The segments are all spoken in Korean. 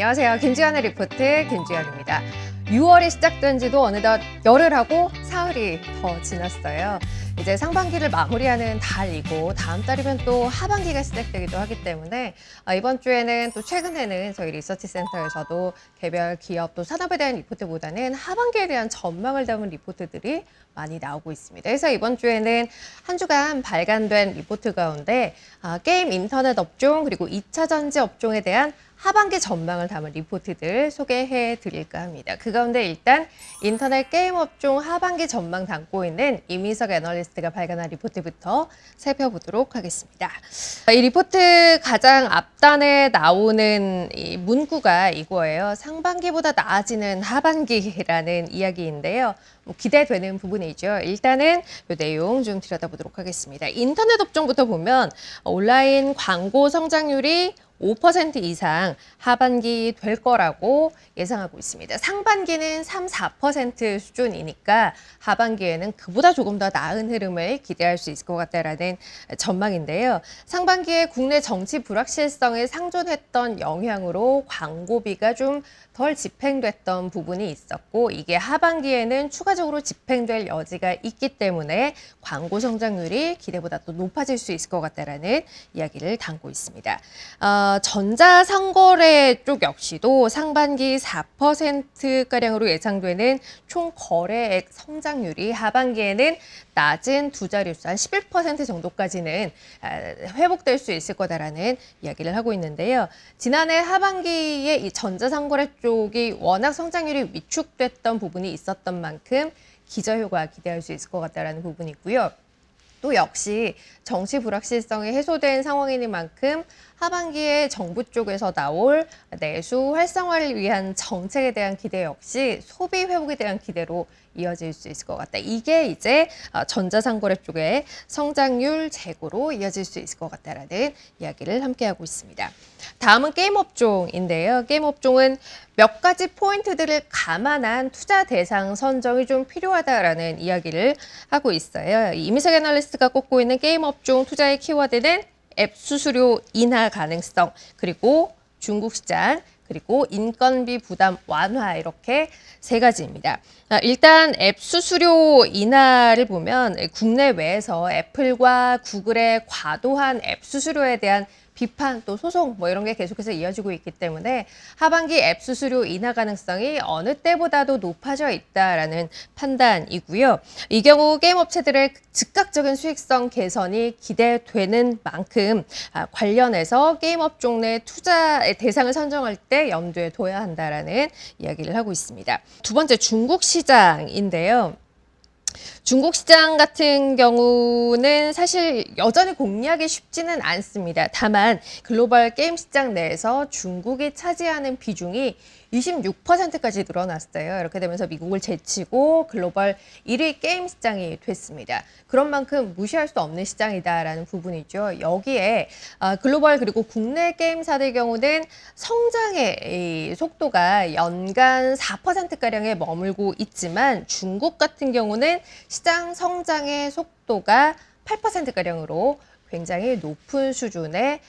안녕하세요. 김주현의 리포트 김주현입니다. 6월이 시작된 지도 어느덧 열흘하고 사흘이 더 지났어요. 이제 상반기를 마무리하는 달이고 다음 달이면 또 하반기가 시작되기도 하기 때문에 이번 주에는 또 최근에는 저희 리서치 센터에서도 개별 기업 또 산업에 대한 리포트보다는 하반기에 대한 전망을 담은 리포트들이 많이 나오고 있습니다. 그래서 이번 주에는 한 주간 발간된 리포트 가운데 게임 인터넷 업종 그리고 2차 전지 업종에 대한 하반기 전망을 담은 리포트들 소개해 드릴까 합니다. 그 가운데 일단 인터넷 게임 업종 하반기 전망 담고 있는 이민석 애널리스트가 발간한 리포트부터 살펴보도록 하겠습니다. 이 리포트 가장 앞단에 나오는 이 문구가 이거예요. 상반기보다 나아지는 하반기라는 이야기인데요. 기대되는 부분이죠. 일단은 이 내용 좀 들여다보도록 하겠습니다. 인터넷 업종부터 보면 온라인 광고 성장률이 5% 이상 하반기 될 거라고 예상하고 있습니다. 상반기는 3, 4% 수준이니까 하반기에는 그보다 조금 더 나은 흐름을 기대할 수 있을 것 같다라는 전망인데요. 상반기에 국내 정치 불확실성에 상존했던 영향으로 광고비가 좀 덜 집행됐던 부분이 있었고 이게 하반기에는 추가적으로 집행될 여지가 있기 때문에 광고 성장률이 기대보다 또 높아질 수 있을 것 같다라는 이야기를 담고 있습니다. 전자상거래 쪽 역시도 상반기 4%가량으로 예상되는 총 거래액 성장률이 하반기에는 낮은 두 자릿수 한 11% 정도까지는 회복될 수 있을 거다라는 이야기를 하고 있는데요. 지난해 하반기에 이 전자상거래 쪽이 워낙 성장률이 위축됐던 부분이 있었던 만큼 기저효과 기대할 수 있을 것 같다라는 부분이 있고요. 또 역시 정치 불확실성이 해소된 상황이니만큼 하반기에 정부 쪽에서 나올 내수 활성화를 위한 정책에 대한 기대 역시 소비 회복에 대한 기대로 이어질 수 있을 것 같다. 이게 이제 전자상거래 쪽의 성장률 재고로 이어질 수 있을 것 같다라는 이야기를 함께하고 있습니다. 다음은 게임 업종인데요. 게임 업종은 몇 가지 포인트들을 감안한 투자 대상 선정이 좀 필요하다라는 이야기를 하고 있어요. 이민석 애널리스트가 꼽고 있는 게임 업종 투자의 키워드는 앱 수수료 인하 가능성, 그리고 중국 시장, 그리고 인건비 부담 완화 이렇게 세 가지입니다. 일단 앱 수수료 인하를 보면 국내외에서 애플과 구글의 과도한 앱 수수료에 대한 비판 또 소송 이런 게 계속해서 이어지고 있기 때문에 하반기 앱 수수료 인하 가능성이 어느 때보다도 높아져 있다라는 판단이고요. 이 경우 게임 업체들의 즉각적인 수익성 개선이 기대되는 만큼 관련해서 게임 업종 내 투자의 대상을 선정할 때 염두에 둬야 한다라는 이야기를 하고 있습니다. 두 번째 중국 시장인데요. 중국 시장 같은 경우는 사실 여전히 공략이 쉽지는 않습니다. 다만 글로벌 게임 시장 내에서 중국이 차지하는 비중이 26%까지 늘어났어요. 이렇게 되면서 미국을 제치고 글로벌 1위 게임 시장이 됐습니다. 그런 만큼 무시할 수 없는 시장이다라는 부분이죠. 여기에 글로벌 그리고 국내 게임사들 경우는 성장의 속도가 연간 4%가량에 머물고 있지만 중국 같은 경우는 시장 성장의 속도가 8%가량으로 굉장히 높은 수준에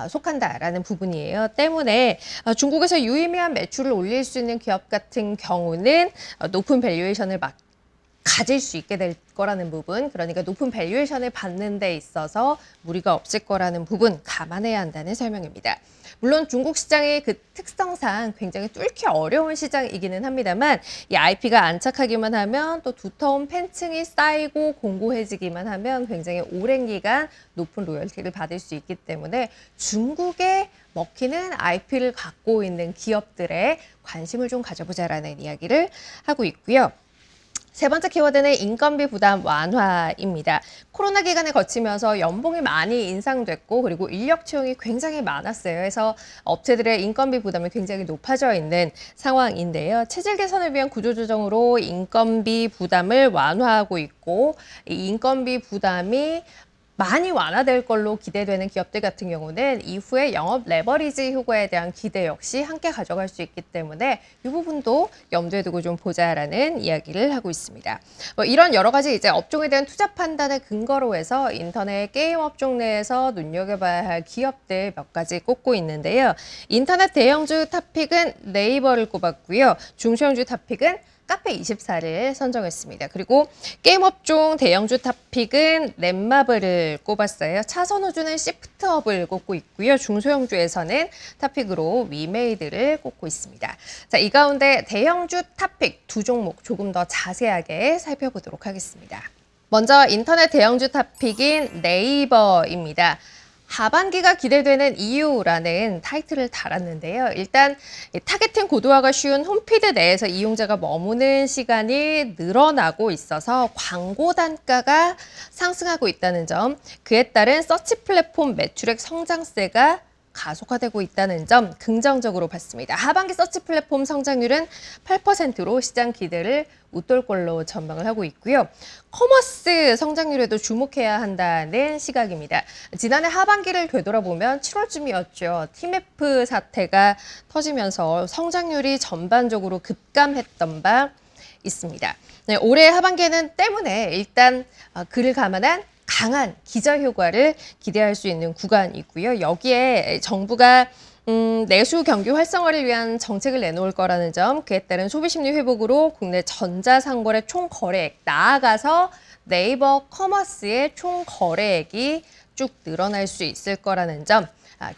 속한다라는 부분이에요. 때문에 중국에서 유의미한 매출을 올릴 수 있는 기업 같은 경우는 높은 밸류에이션을 가질 수 있게 될 거라는 부분, 그러니까 높은 밸류에이션을 받는 데 있어서 무리가 없을 거라는 부분 감안해야 한다는 설명입니다. 물론 중국 시장의 그 특성상 굉장히 뚫기 어려운 시장이기는 합니다만 이 IP가 안착하기만 하면 또 두터운 팬층이 쌓이고 공고해지기만 하면 굉장히 오랜 기간 높은 로열티를 받을 수 있기 때문에 중국에 먹히는 IP를 갖고 있는 기업들의 관심을 좀 가져보자라는 이야기를 하고 있고요. 세 번째 키워드는 인건비 부담 완화입니다. 코로나 기간을 거치면서 연봉이 많이 인상됐고 그리고 인력 채용이 굉장히 많았어요. 그래서 업체들의 인건비 부담이 굉장히 높아져 있는 상황인데요. 체질 개선을 위한 구조조정으로 인건비 부담을 완화하고 있고 이 인건비 부담이 많이 완화될 걸로 기대되는 기업들 같은 경우는 이후에 영업 레버리지 효과에 대한 기대 역시 함께 가져갈 수 있기 때문에 이 부분도 염두에 두고 좀 보자라는 이야기를 하고 있습니다. 뭐 이런 여러 가지 이제 업종에 대한 투자 판단을 근거로 해서 인터넷 게임 업종 내에서 눈여겨봐야 할 기업들 몇 가지 꼽고 있는데요. 인터넷 대형주 탑픽은 네이버를 꼽았고요. 중소형주 탑픽은 카페24를 선정했습니다. 그리고 게임 업종 대형주 탑픽은 넷마블을 꼽았어요. 차선호주는 시프트업을 꼽고 있고요. 중소형주에서는 탑픽으로 위메이드를 꼽고 있습니다. 자, 이 가운데 대형주 탑픽 두 종목 조금 더 자세하게 살펴보도록 하겠습니다. 먼저 인터넷 대형주 탑픽인 네이버입니다. 하반기가 기대되는 이유라는 타이틀을 달았는데요. 일단 타겟팅 고도화가 쉬운 홈피드 내에서 이용자가 머무는 시간이 늘어나고 있어서 광고 단가가 상승하고 있다는 점, 그에 따른 서치 플랫폼 매출액 성장세가 가속화되고 있다는 점 긍정적으로 봤습니다. 하반기 서치 플랫폼 성장률은 8%로 시장 기대를 웃돌 걸로 전망을 하고 있고요. 커머스 성장률에도 주목해야 한다는 시각입니다. 지난해 하반기를 되돌아보면 7월쯤이었죠. 티맵프 사태가 터지면서 성장률이 전반적으로 급감했던 바 있습니다. 네, 올해 하반기에는 때문에 일단 그를 감안한 강한 기저 효과를 기대할 수 있는 구간이고요. 여기에 정부가 내수 경기 활성화를 위한 정책을 내놓을 거라는 점, 그에 따른 소비 심리 회복으로 국내 전자상거래 총 거래액, 나아가서 네이버 커머스의 총 거래액이 쭉 늘어날 수 있을 거라는 점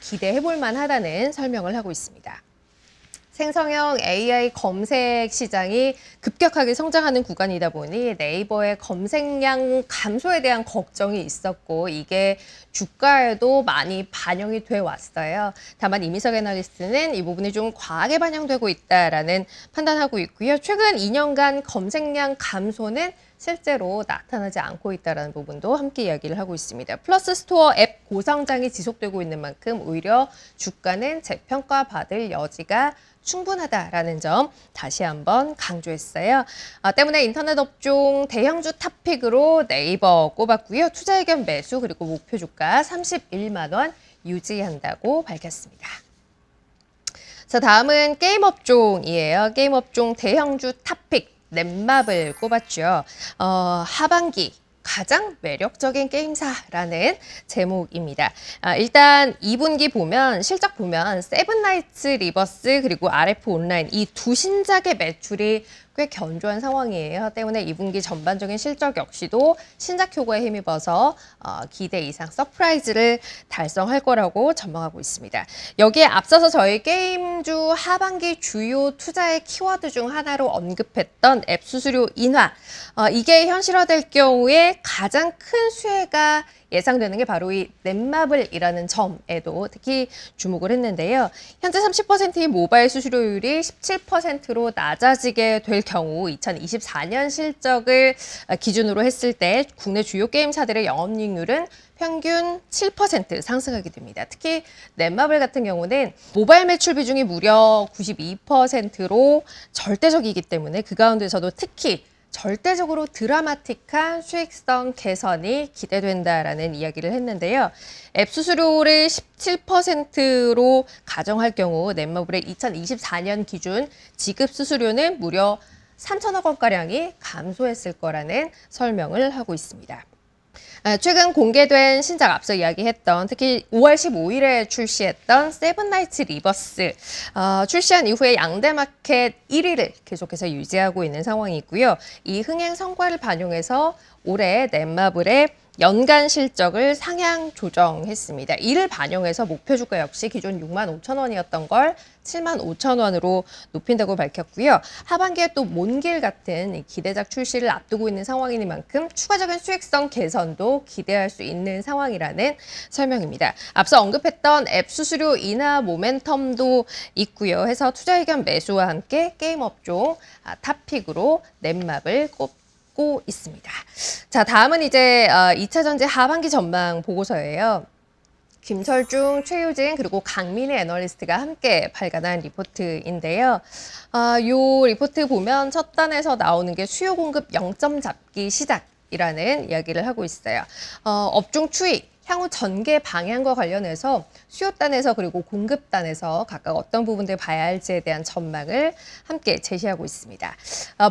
기대해 볼 만하다는 설명을 하고 있습니다. 생성형 AI 검색 시장이 급격하게 성장하는 구간이다 보니 네이버의 검색량 감소에 대한 걱정이 있었고 이게 주가에도 많이 반영이 돼 왔어요. 다만 이미석 애널리스트는 이 부분이 좀 과하게 반영되고 있다라는 판단하고 있고요. 최근 2년간 검색량 감소는 실제로 나타나지 않고 있다는 부분도 함께 이야기를 하고 있습니다. 플러스 스토어 앱 고성장이 지속되고 있는 만큼 오히려 주가는 재평가받을 여지가 충분하다라는 점 다시 한번 강조했어요. 때문에 인터넷 업종 대형주 탑픽으로 네이버 꼽았고요. 투자 의견 매수 그리고 목표 주가 31만 원 유지한다고 밝혔습니다. 자, 다음은 게임 업종이에요. 게임 업종 대형주 탑픽 넷마블 꼽았죠. 하반기 가장 매력적인 게임사라는 제목입니다. 일단 2분기 보면 실적 보면 세븐나이츠 리버스 그리고 RF 온라인 이 두 신작의 매출이 꽤 견조한 상황이에요. 때문에 2분기 전반적인 실적 역시도 신작 효과에 힘입어서 기대 이상 서프라이즈를 달성할 거라고 전망하고 있습니다. 여기에 앞서서 저희 게임주 하반기 주요 투자의 키워드 중 하나로 언급했던 앱 수수료 인하. 이게 현실화될 경우에 가장 큰 수혜가 예상되는 게 바로 이 넷마블이라는 점에도 특히 주목을 했는데요. 현재 30%인 모바일 수수료율이 17%로 낮아지게 될 경우 2024년 실적을 기준으로 했을 때 국내 주요 게임사들의 영업이익률은 평균 7% 상승하게 됩니다. 특히 넷마블 같은 경우는 모바일 매출 비중이 무려 92%로 절대적이기 때문에 그 가운데서도 특히 절대적으로 드라마틱한 수익성 개선이 기대된다라는 이야기를 했는데요. 앱 수수료를 17%로 가정할 경우 넷마블의 2024년 기준 지급 수수료는 무려 3천억 원가량이 감소했을 거라는 설명을 하고 있습니다. 최근 공개된 신작 앞서 이야기했던 특히 5월 15일에 출시했던 세븐나이츠 리버스 출시한 이후에 양대마켓 1위를 계속해서 유지하고 있는 상황이고요. 이 흥행 성과를 반영해서 올해 넷마블의 연간 실적을 상향 조정했습니다. 이를 반영해서 목표 주가 역시 기존 6만 5천 원이었던 걸 7만 5천 원으로 높인다고 밝혔고요. 하반기에 또 몬길 같은 기대작 출시를 앞두고 있는 상황이니만큼 추가적인 수익성 개선도 기대할 수 있는 상황이라는 설명입니다. 앞서 언급했던 앱 수수료 인하 모멘텀도 있고요. 해서 투자 의견 매수와 함께 게임 업종 탑픽으로 넷마블 꼽고 있습니다. 자, 다음은 이제 2차 전지 하반기 전망 보고서예요. 김철중, 최유진 그리고 강민희 애널리스트가 함께 발간한 리포트인데요. 이 리포트 보면 첫 단에서 나오는 게 수요 공급 0점 잡기 시작. 이라는 이야기를 하고 있어요. 업종 추이, 향후 전개 방향과 관련해서 수요단에서 그리고 공급단에서 각각 어떤 부분들 봐야 할지에 대한 전망을 함께 제시하고 있습니다.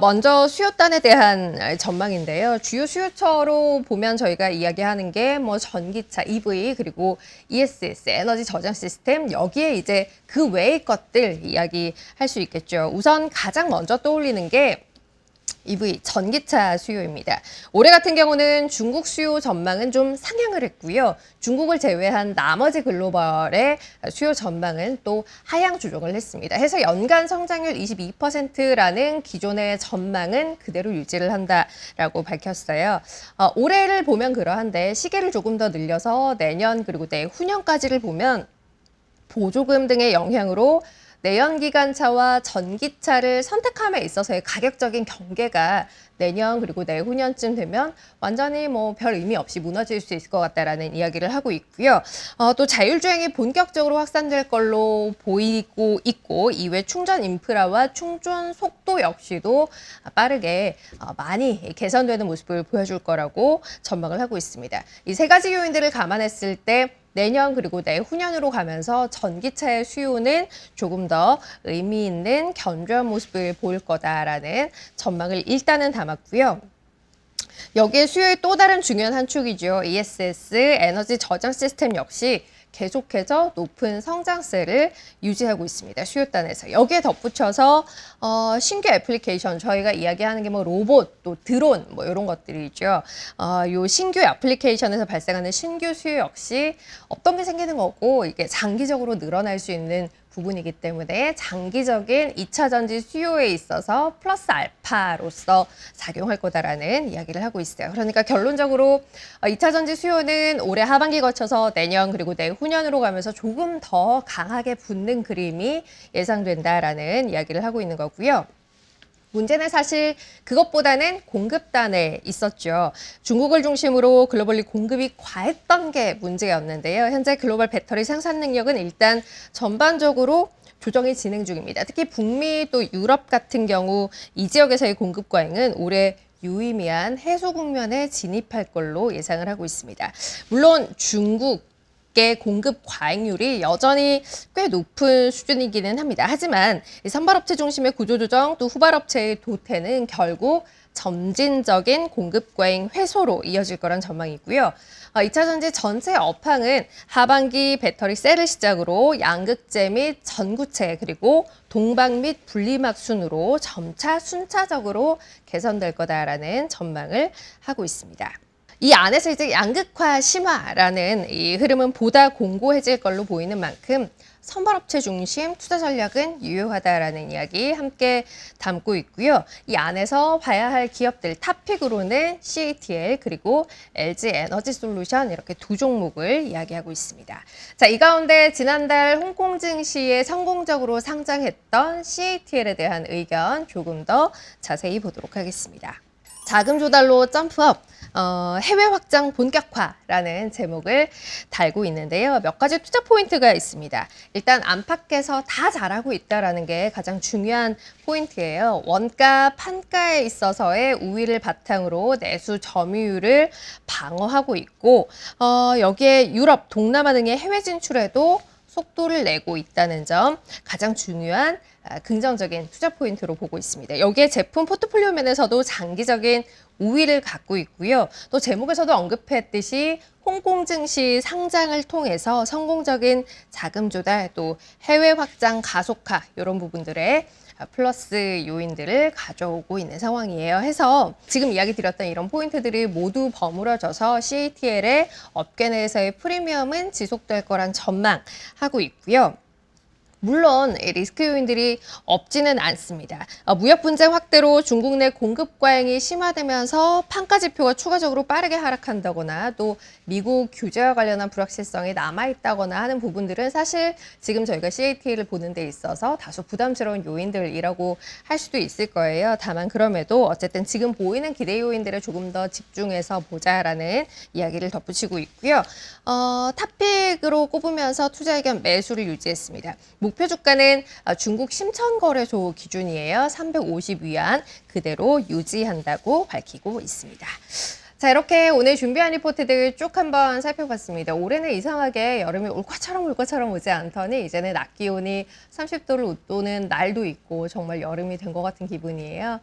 먼저 수요단에 대한 전망인데요. 주요 수요처로 보면 저희가 이야기하는 게 뭐 전기차, EV 그리고 ESS, 에너지 저장 시스템 여기에 이제 그 외의 것들 이야기할 수 있겠죠. 우선 가장 먼저 떠올리는 게 EV 전기차 수요입니다. 올해 같은 경우는 중국 수요 전망은 좀 상향을 했고요. 중국을 제외한 나머지 글로벌의 수요 전망은 또 하향 조정을 했습니다. 해서 연간 성장률 22%라는 기존의 전망은 그대로 유지를 한다라고 밝혔어요. 올해를 보면 그러한데 시계를 조금 더 늘려서 내년 그리고 내후년까지를 보면 보조금 등의 영향으로 내연기관차와 전기차를 선택함에 있어서의 가격적인 경계가 내년 그리고 내후년쯤 되면 완전히 뭐 별 의미 없이 무너질 수 있을 것 같다라는 이야기를 하고 있고요. 또 자율주행이 본격적으로 확산될 걸로 보이고 있고 이외 충전 인프라와 충전 속도 역시도 빠르게 많이 개선되는 모습을 보여줄 거라고 전망을 하고 있습니다. 이 세 가지 요인들을 감안했을 때 내년 그리고 내후년으로 가면서 전기차의 수요는 조금 더 의미 있는 견조한 모습을 보일 거다라는 전망을 일단은 담았고요. 여기에 수요의 또 다른 중요한 한 축이죠. ESS, 에너지 저장 시스템 역시 계속해서 높은 성장세를 유지하고 있습니다. 수요단에서. 여기에 덧붙여서 신규 애플리케이션, 저희가 이야기하는 게 뭐 로봇, 또 드론 뭐 이런 것들이죠. 요 신규 애플리케이션에서 발생하는 신규 수요 역시 없던 게 생기는 거고 이게 장기적으로 늘어날 수 있는 부분이기 때문에 장기적인 2차 전지 수요에 있어서 플러스 알파로서 작용할 거다라는 이야기를 하고 있어요. 그러니까 결론적으로 2차 전지 수요는 올해 하반기 거쳐서 내년 그리고 내후년으로 가면서 조금 더 강하게 붙는 그림이 예상된다라는 이야기를 하고 있는 거고요. 문제는 사실 그것보다는 공급단에 있었죠. 중국을 중심으로 글로벌리 공급이 과했던 게 문제였는데요. 현재 글로벌 배터리 생산 능력은 일단 전반적으로 조정이 진행 중입니다. 특히 북미 또 유럽 같은 경우 이 지역에서의 공급 과잉은 올해 유의미한 해소 국면에 진입할 걸로 예상을 하고 있습니다. 물론 중국 공급 과잉률이 여전히 꽤 높은 수준이기는 합니다. 하지만 선발업체 중심의 구조조정 또 후발업체의 도태는 결국 점진적인 공급 과잉 해소로 이어질 거란 전망이고요. 2차 전지 전체 업황은 하반기 배터리 셀을 시작으로 양극재 및 전구체 그리고 동박 및 분리막 순으로 점차 순차적으로 개선될 거다라는 전망을 하고 있습니다. 이 안에서 이제 양극화 심화라는 이 흐름은 보다 공고해질 걸로 보이는 만큼 선발업체 중심 투자 전략은 유효하다라는 이야기 함께 담고 있고요. 이 안에서 봐야 할 기업들 탑픽으로는 CATL 그리고 LG 에너지 솔루션 이렇게 두 종목을 이야기하고 있습니다. 자, 이 가운데 지난달 홍콩 증시에 성공적으로 상장했던 CATL에 대한 의견 조금 더 자세히 보도록 하겠습니다. 자금 조달로 점프업. 해외 확장 본격화라는 제목을 달고 있는데요. 몇 가지 투자 포인트가 있습니다. 일단 안팎에서 다 잘하고 있다는 게 가장 중요한 포인트예요. 원가, 판가에 있어서의 우위를 바탕으로 내수 점유율을 방어하고 있고 여기에 유럽, 동남아 등의 해외 진출에도 속도를 내고 있다는 점 가장 중요한 긍정적인 투자 포인트로 보고 있습니다. 여기에 제품 포트폴리오 면에서도 장기적인 우위를 갖고 있고요. 또 제목에서도 언급했듯이 홍콩 증시 상장을 통해서 성공적인 자금 조달 또 해외 확장 가속화 이런 부분들의 플러스 요인들을 가져오고 있는 상황이에요. 해서 지금 이야기 드렸던 이런 포인트들이 모두 버무려져서 CATL의 업계 내에서의 프리미엄은 지속될 거란 전망하고 있고요. 물론 리스크 요인들이 없지는 않습니다. 무역 분쟁 확대로 중국 내 공급 과잉이 심화되면서 판가 지표가 추가적으로 빠르게 하락한다거나 또 미국 규제와 관련한 불확실성이 남아있다거나 하는 부분들은 사실 지금 저희가 CATL을 보는 데 있어서 다소 부담스러운 요인들이라고 할 수도 있을 거예요. 다만 그럼에도 어쨌든 지금 보이는 기대 요인들에 조금 더 집중해서 보자라는 이야기를 덧붙이고 있고요. 탑픽으로 꼽으면서 투자 의견 매수를 유지했습니다. 목표 주가는 중국 심천거래소 기준이에요. 350위안 그대로 유지한다고 밝히고 있습니다. 자, 이렇게 오늘 준비한 리포트들 쭉 한번 살펴봤습니다. 올해는 이상하게 여름이 올 것처럼 오지 않더니 이제는 낮 기온이 30도를 웃도는 날도 있고 정말 여름이 된 것 같은 기분이에요.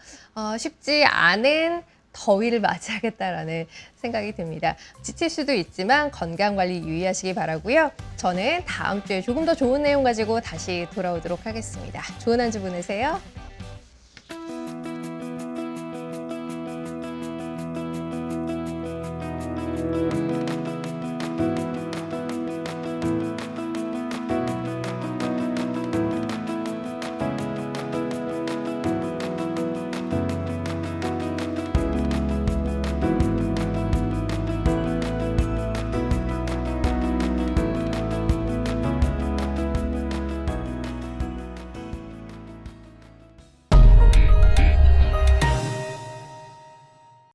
쉽지 않은 더위를 맞이하겠다라는 생각이 듭니다. 지칠 수도 있지만 건강관리 유의하시기 바라고요. 저는 다음 주에 조금 더 좋은 내용 가지고 다시 돌아오도록 하겠습니다. 좋은 한 주 보내세요.